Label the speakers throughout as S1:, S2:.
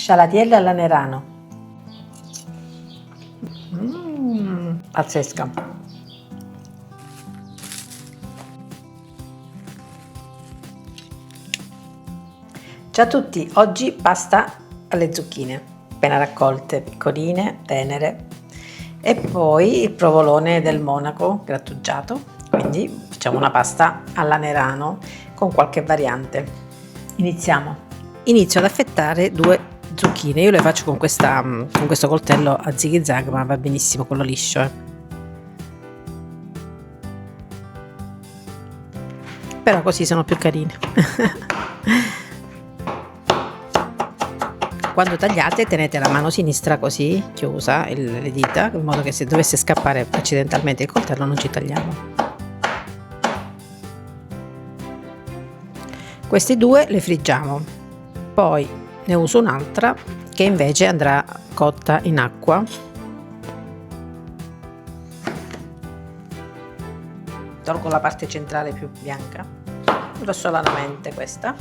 S1: Scialatielle alla Nerano. Pazzesca. Ciao a tutti, oggi pasta alle zucchine, appena raccolte, piccoline, tenere, e poi il provolone del Monaco grattugiato, quindi facciamo una pasta alla Nerano con qualche variante. Iniziamo. Inizio ad affettare due zucchine, io le faccio con questo coltello a zig zag, ma va benissimo quello liscio, però così sono più carine. Quando tagliate tenete la mano sinistra così chiusa, le dita, in modo che se dovesse scappare accidentalmente il coltello non ci tagliamo. Questi due le friggiamo, poi ne uso un'altra che invece andrà cotta in acqua. Tolgo la parte centrale più bianca, grossolanamente questa,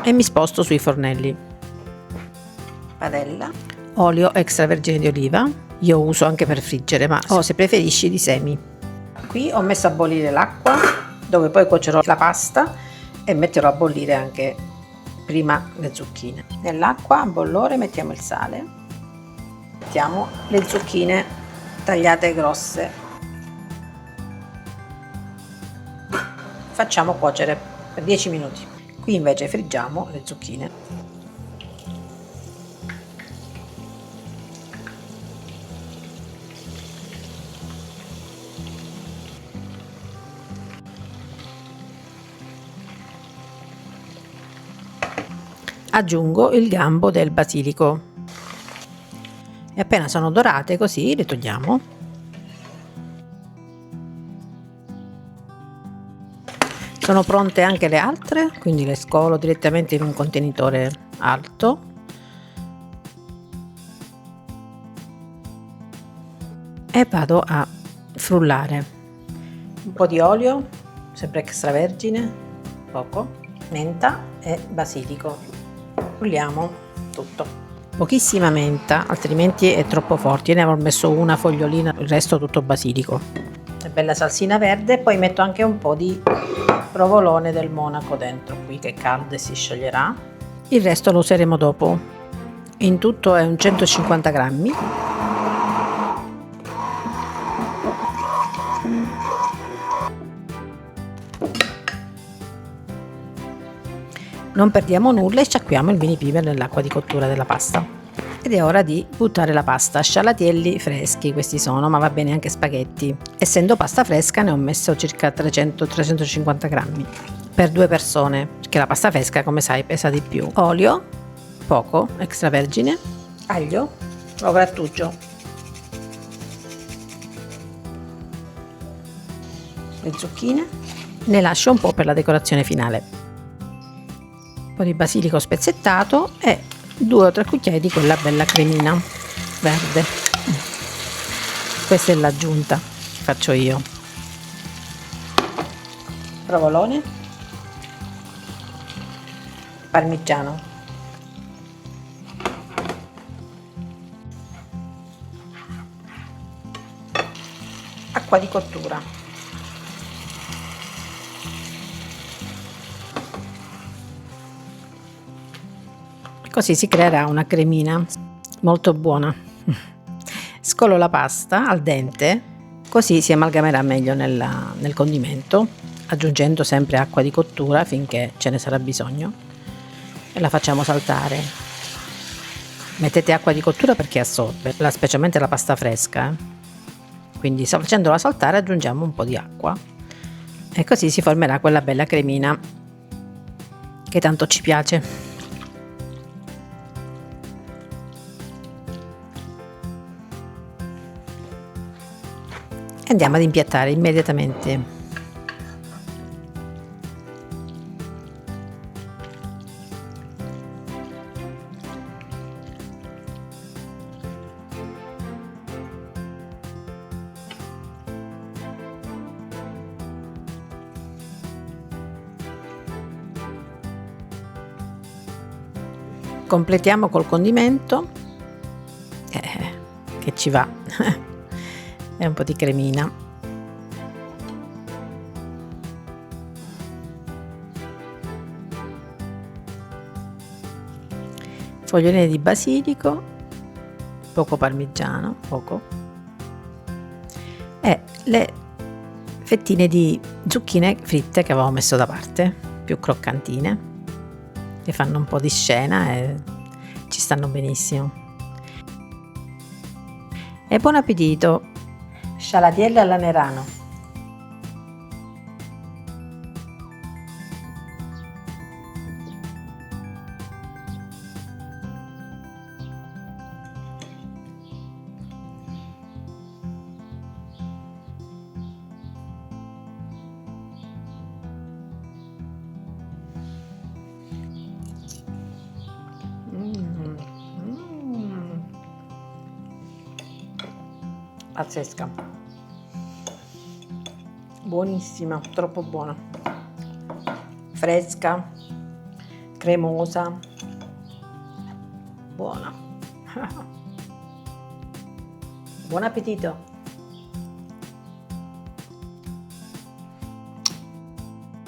S1: e mi sposto sui fornelli. Padella, olio extravergine di oliva, io uso anche per friggere, ma se preferisci di semi. Qui ho messo a bollire l'acqua, dove poi cuocerò la pasta e metterò a bollire anche prima le zucchine. Nell'acqua a bollore mettiamo il sale, mettiamo le zucchine tagliate grosse, facciamo cuocere per 10 minuti. Qui invece friggiamo le zucchine. Aggiungo il gambo del basilico e appena sono dorate così le togliamo. Sono pronte anche le altre, quindi le scolo direttamente in un contenitore alto. E vado a frullare. Un po' di olio, sempre extravergine, poco, menta e basilico. Frulliamo tutto. Pochissima menta, altrimenti è troppo forte. Io ne avevo messo una fogliolina, il resto tutto basilico. Una bella salsina verde, poi metto anche un po' di provolone del Monaco dentro qui, che è caldo e si scioglierà. Il resto lo useremo dopo. In tutto è un 150 grammi. Non perdiamo nulla e sciacquiamo il mini piper nell'acqua di cottura della pasta. Ed è ora di buttare la pasta. Scialatielli freschi questi sono, ma va bene anche spaghetti. Essendo pasta fresca ne ho messo circa 300-350 grammi per due persone, perché la pasta fresca, come sai, pesa di più. Olio, poco, extravergine, aglio, lo grattugio, le zucchine, ne lascio un po' per la decorazione finale. Un po' di basilico spezzettato e 2 o 3 cucchiai di quella bella cremina verde. Questa è l'aggiunta che faccio io. Provolone, parmigiano, acqua di cottura, così si creerà una cremina molto buona. Scolo la pasta al dente, così si amalgamerà meglio nel condimento, aggiungendo sempre acqua di cottura finché ce ne sarà bisogno, e la facciamo saltare. Mettete acqua di cottura perché assorbe, specialmente la pasta fresca, quindi facendola saltare aggiungiamo un po' di acqua e così si formerà quella bella cremina che tanto ci piace. Andiamo ad impiattare immediatamente. Completiamo col condimento che ci va e un po' di cremina. Foglioline di basilico, poco parmigiano, poco, e le fettine di zucchine fritte che avevo messo da parte, più croccantine, che fanno un po' di scena e ci stanno benissimo. E buon appetito! Scialatielle alla Nerano. Pazzesca, buonissima, troppo buona, fresca, cremosa, buona. Buon appetito.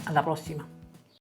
S1: Alla prossima.